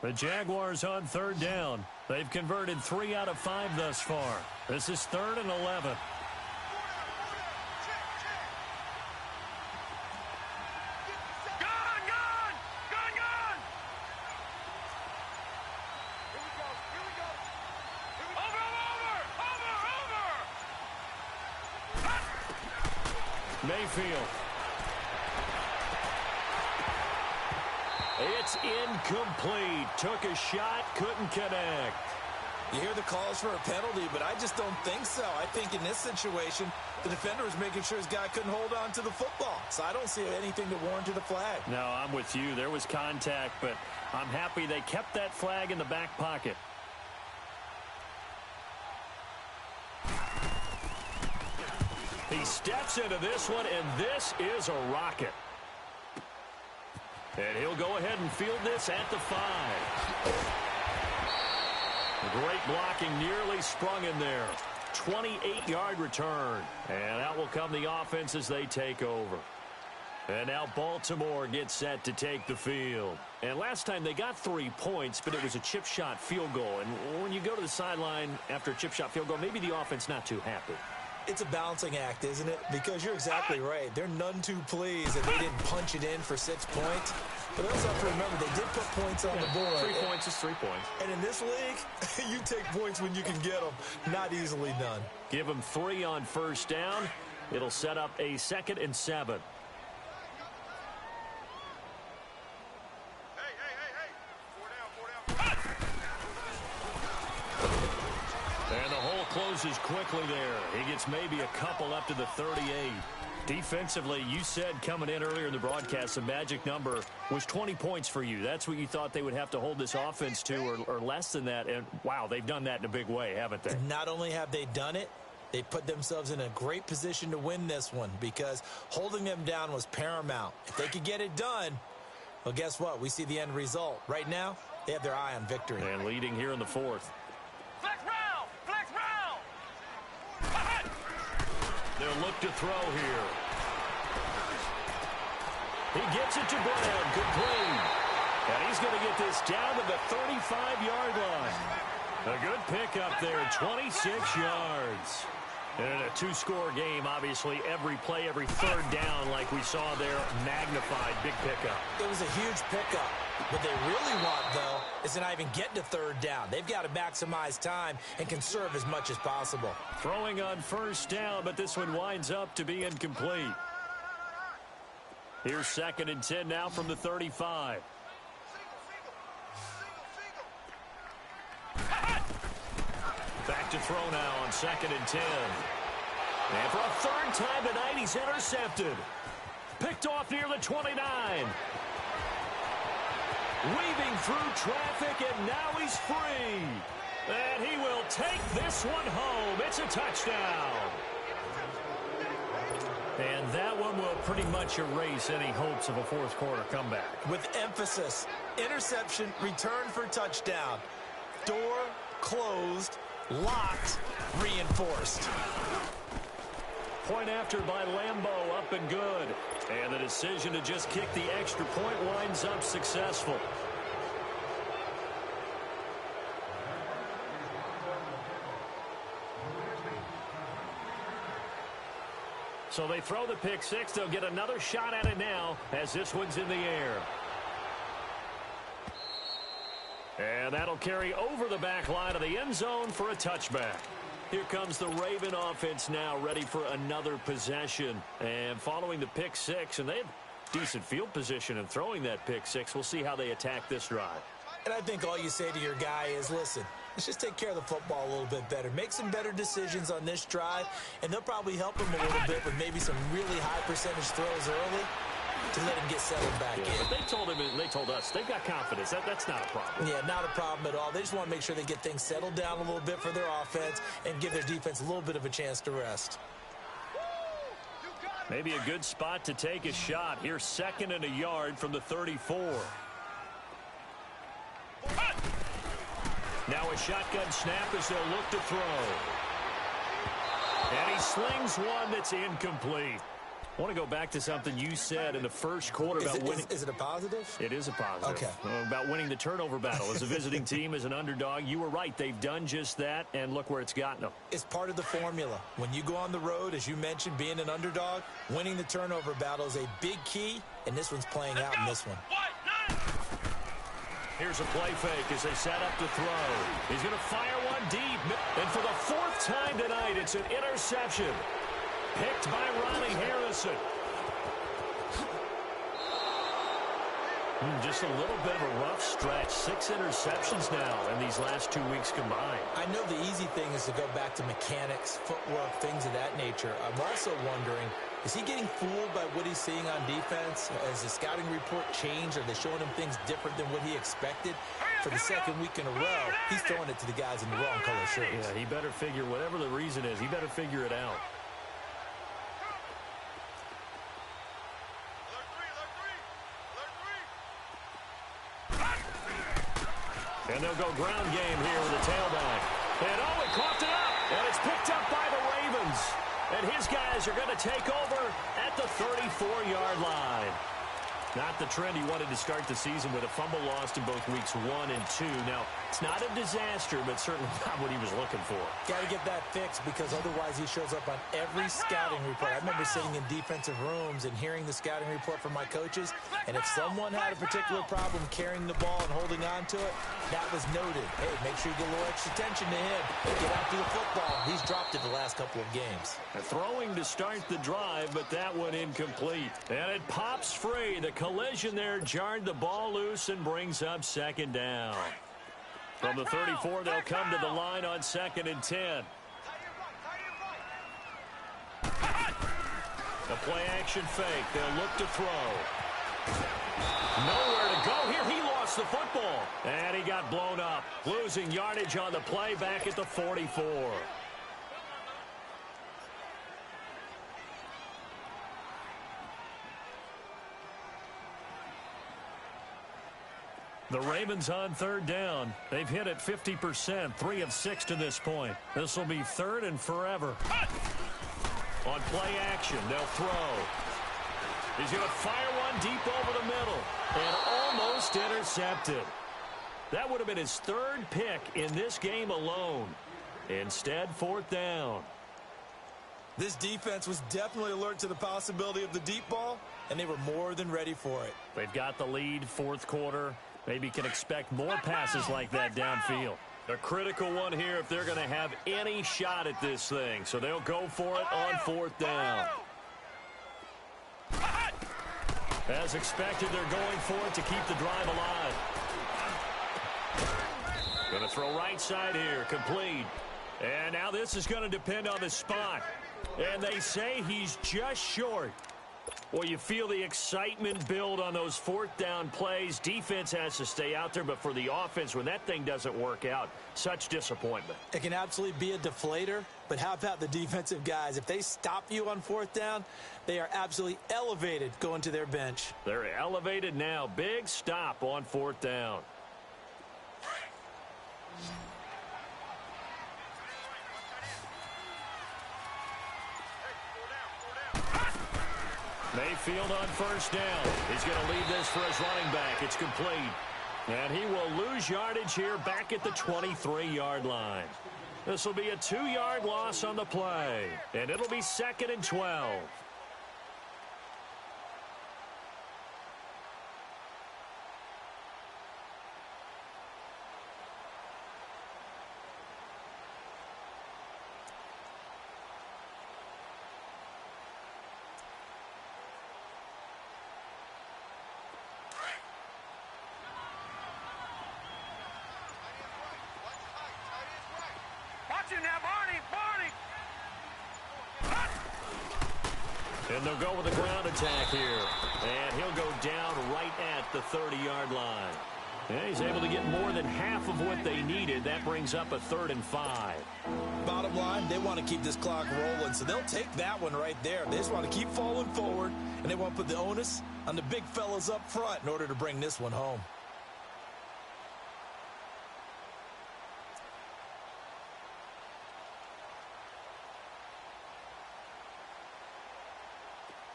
The Jaguars on 3rd down. They've converted 3 out of 5 thus far. This is 3rd and 11. Mayfield. It's incomplete. Took a shot, couldn't connect. You hear the calls for a penalty, but I just don't think so. I think in this situation, the defender was making sure his guy couldn't hold on to the football. So I don't see anything to warrant the flag. No, I'm with you. There was contact, but I'm happy they kept that flag in the back pocket. He steps into this one, and this is a rocket. And he'll go ahead and field this at the 5. Great blocking, nearly sprung in there. 28-yard return. And out will come the offense as they take over. And now Baltimore gets set to take the field. And last time they got 3 points, but it was a chip shot field goal. And when you go to the sideline after a chip shot field goal, maybe the offense not too happy. It's a balancing act, isn't it? Because you're exactly right. They're none too pleased that they didn't punch it in for 6 points. But also have to remember, they did put points on the board. 3 points is 3 points. And in this league, you take points when you can get them. Not easily done. Give them 3 on first down. It'll set up a 2nd and 7. And the hole closes quickly there. He gets maybe a couple up to the 38. Defensively, you said coming in earlier in the broadcast, the magic number was 20 points for you. That's what you thought they would have to hold this offense to, or less than that. And, wow, they've done that in a big way, haven't they? Not only have they done it, they put themselves in a great position to win this one because holding them down was paramount. If they could get it done, well, guess what? We see the end result. Right now, they have their eye on victory. And leading here in the 4th. Flex round! Flex round! They'll look to throw here. He gets it to Brown. Complete. And he's going to get this down to the 35-yard line. A good pickup there, 26 yards. And in a 2-score game, obviously, every play, every third down, like we saw there, magnified. Big pickup. It was a huge pickup. What they really want, though, is to not even get to third down. They've got to maximize time and conserve as much as possible. Throwing on first down, but this one winds up to be incomplete. Here's 2nd and 10 now from the 35. Back to throw now on 2nd and 10. And for a 3rd time tonight, he's intercepted. Picked off near the 29. Weaving through traffic, and now he's free. And he will take this one home. It's a touchdown. And that one will pretty much erase any hopes of a 4th quarter comeback. With emphasis, interception, return for touchdown. Door closed, locked, reinforced. Point after by Lambeau, up and good. And the decision to just kick the extra point winds up successful. So they throw the pick 6. They'll get another shot at it now as this one's in the air. And that'll carry over the back line of the end zone for a touchback. Here comes the Raven offense now, ready for another possession. And following the pick 6, and they have decent field position in throwing that pick 6. We'll see how they attack this drive. And I think all you say to your guy is, listen, let's just take care of the football a little bit better. Make some better decisions on this drive, and they'll probably help him a little bit with maybe some really high percentage throws early to let him get settled back in. But they told him, and they told us, they've got confidence. That's not a problem. Yeah, not a problem at all. They just want to make sure they get things settled down a little bit for their offense and give their defense a little bit of a chance to rest. Maybe a good spot to take a shot. Here's 2nd and a yard from the 34. Now a shotgun snap as they'll look to throw. And he slings one that's incomplete. I want to go back to something you said in the first quarter about winning. Is it a positive? It is a positive. Okay. About winning the turnover battle. As a visiting team, as an underdog, you were right. They've done just that, and look where it's gotten them. It's part of the formula. When you go on the road, as you mentioned, being an underdog, winning the turnover battle is a big key, and this one's playing out in this one. Here's a play fake as they set up to throw. He's going to fire one deep. And for the 4th time tonight, it's an interception. Picked by Ronnie Harrison. Just a little bit of a rough stretch. 6 interceptions now in these last 2 weeks combined. I know the easy thing is to go back to mechanics, footwork, things of that nature. I'm also wondering, is he getting fooled by what he's seeing on defense? Has the scouting report changed? Are they showing him things different than what he expected? For the second week in a row, he's throwing it to the guys in the wrong color shirts. Yeah, he better figure, whatever the reason is, he better figure it out. And they'll go ground game here with the tailback. And he coughed it up. And it's picked up by the Ravens. And his guys are going to take over at the 34-yard line. Not the trend he wanted to start the season with a fumble lost in both weeks 1 and 2. Now, it's not a disaster, but certainly not what he was looking for. Got to get that fixed because otherwise he shows up on every scouting report. I remember sitting in defensive rooms and hearing the scouting report from my coaches, and if someone had a particular problem carrying the ball and holding on to it, that was noted. Hey, make sure you get a little extra attention to him. Get after the football. He's dropped it the last couple of games. Throwing to start the drive, but that one incomplete. And it pops free. The collision there jarred the ball loose and brings up second down. From the 34, they'll come to the line on 2nd and 10. A play-action fake. They'll look to throw. Nowhere to go here. He lost the football. And he got blown up. Losing yardage on the play back at the 44. The Ravens on 3rd down. They've hit it 50%, 3 of 6 to this point. This will be 3rd and forever. On play action, they'll throw. He's going to fire one deep over the middle and almost intercepted. That would have been his 3rd pick in this game alone. Instead, 4th down. This defense was definitely alert to the possibility of the deep ball, and they were more than ready for it. They've got the lead, 4th quarter. Maybe can expect more passes like that downfield. A critical one here if they're going to have any shot at this thing. So they'll go for it on 4th down. As expected, they're going for it to keep the drive alive. Going to throw right side here, complete. And now this is going to depend on the spot. And they say he's just short. Well, you feel the excitement build on those 4th down plays. Defense has to stay out there, but for the offense, when that thing doesn't work out, such disappointment. It can absolutely be a deflator, but how about the defensive guys? If they stop you on 4th down, they are absolutely elevated going to their bench. They're elevated now. Big stop on 4th down. Mayfield on 1st down. He's going to leave this for his running back. It's complete. And he will lose yardage here back at the 23-yard line. This will be a 2-yard loss on the play. And it'll be 2nd and 12. Now, Barney. And they'll go with a ground attack here. And he'll go down right at the 30-yard line. And he's able to get more than half of what they needed. That brings up a 3rd and 5. Bottom line, they want to keep this clock rolling, so they'll take that one right there. They just want to keep falling forward, and they want to put the onus on the big fellas up front in order to bring this one home.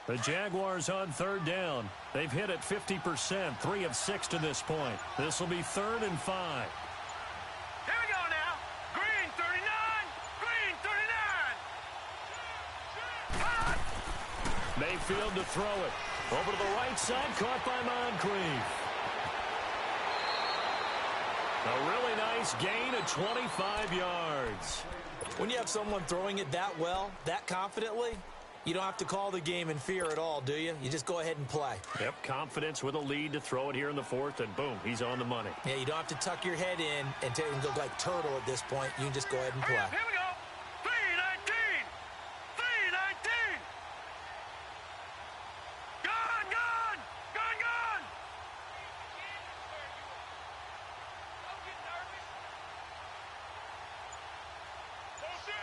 The Jaguars on 3rd down. They've hit it 50%, 3 of 6 to this point. This will be 3rd and 5. Here we go now. Green 39. Green 39. Mayfield to throw it. Over to the right side, caught by Moncrief. A really nice gain of 25 yards. When you have someone throwing it that well, that confidently, You don't have to call the game in fear at all, do you? You just go ahead and play. Yep, confidence with a lead to throw it here in the fourth, and boom, he's on the money. Yeah, you don't have to tuck your head in and look like turtle at this point. You can just go ahead and play. Here we go. 319. 319. Gone, gone. Gone, gone. Don't get nervous. Bullshit.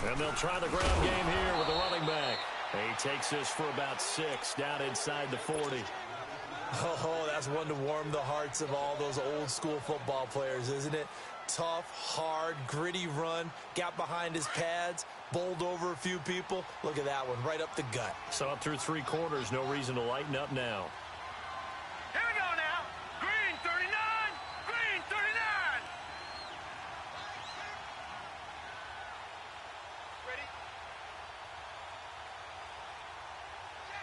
And they'll try the ground game here with the running back. He takes this for about 6 down inside the 40. Oh, that's one to warm the hearts of all those old school football players, isn't it? Tough, hard, gritty run, got behind his pads, bowled over a few people. Look at that one, right up the gut. So up through 3 quarters, no reason to lighten up now. Here we go now. Green 39. Green 39. Ready?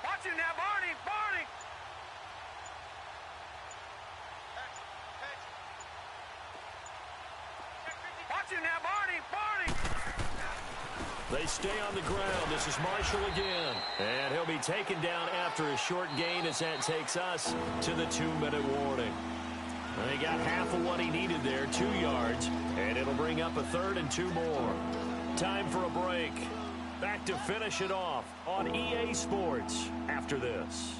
Watch him now, Barney. Barney. Watch him now, Barney. Barney. They stay on the ground. This is Marshall again. And he'll be taken down after a short gain as that takes us to the 2-minute warning. And he got half of what he needed there, 2 yards. And it'll bring up a 3rd and 2 more. Time for a break. Back to finish it off on EA Sports after this.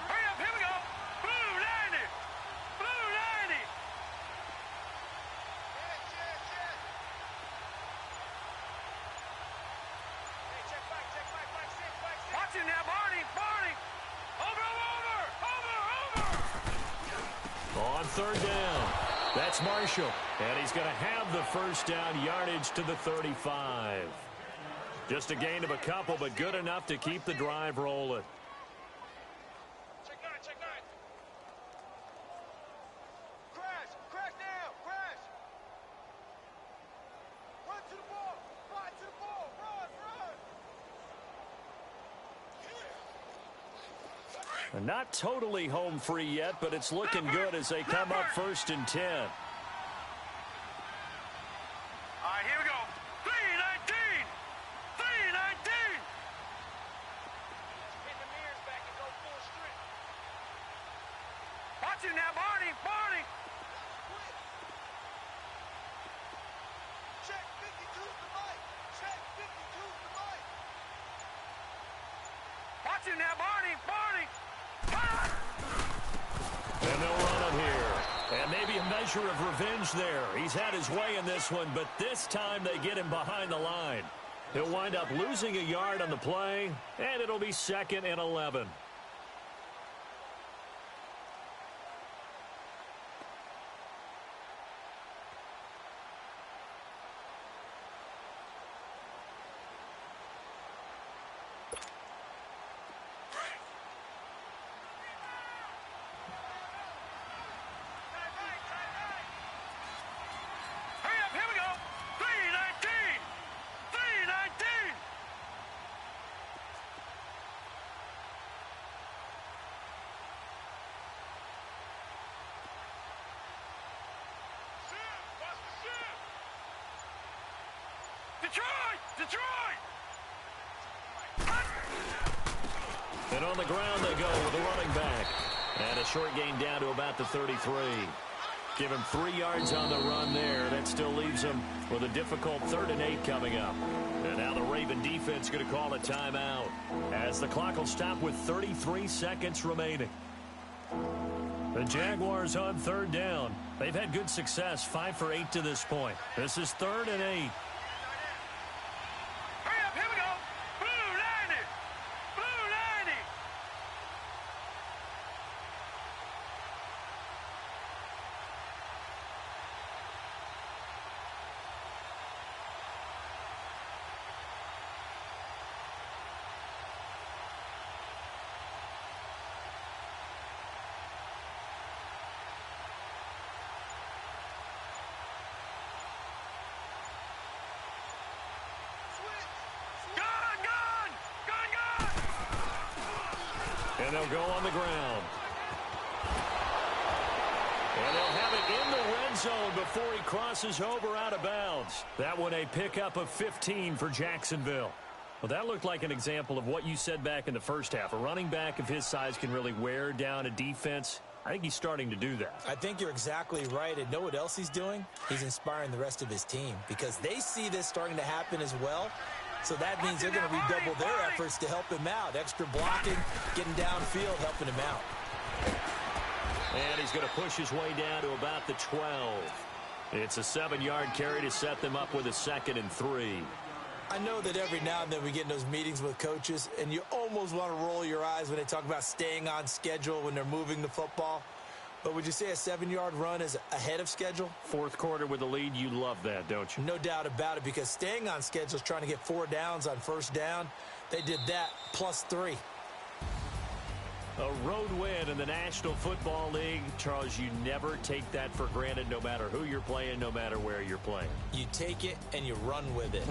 Hurry up, here we go. Blue 90. Blue 90. Watch him now, Barney. Barney. Over. On 3rd down, that's Marshall. And he's going to have the first down yardage to the 35. Just a gain of a couple, but good enough to keep the drive rolling. Check 9, check 9. Crash now, crash. Run to the ball, run to the ball, run. And not totally home free yet, but it's looking good as they come up 1st and 10. All right, here we go. 319. 319. Pin the mirrors back and go full strength. Watch him now, Barney. Barney. Check 52's the mic. Check 52's the mic. Watch him now, Barney. Barney. And they'll run it here. And maybe a measure of revenge there. He's had his way in this one, but this time they get him behind the line. He'll wind up losing a yard on the play, and it'll be 2nd and 11. Hurry up, here we go. 319. 319. Detroit! Detroit! And on the ground they go with the running back. And a short gain down to about the 33. Give him 3 yards on the run there. That still leaves him with a difficult 3rd and 8 coming up. And now the Raven defense going to call a timeout as the clock will stop with 33 seconds remaining. The Jaguars on 3rd down. They've had good success, 5 for 8 to this point. This is 3rd and 8. Hurry up, here we go. Blue 90. Blue 90. And they'll go on the ground. And they'll have it in the red zone before he crosses over out of bounds. That one a pickup of 15 for Jacksonville. Well, that looked like an example of what you said back in the first half. A running back of his size can really wear down a defense. I think he's starting to do that. I think you're exactly right. And know what else he's doing? He's inspiring the rest of his team because they see this starting to happen as well. So that means they're going to redouble their efforts to help him out. Extra blocking, getting downfield, helping him out. And he's going to push his way down to about the 12. It's a 7-yard carry to set them up with a 2nd and 3. I know that every now and then we get in those meetings with coaches, and you almost want to roll your eyes when they talk about staying on schedule when they're moving the football. But would you say a 7-yard run is ahead of schedule? Fourth quarter with the lead, you love that, don't you? No doubt about it, because staying on schedule is trying to get 4 downs on first down. They did that plus 3. A road win in the National Football League. Charles, you never take that for granted no matter who you're playing, no matter where you're playing. You take it and you run with it.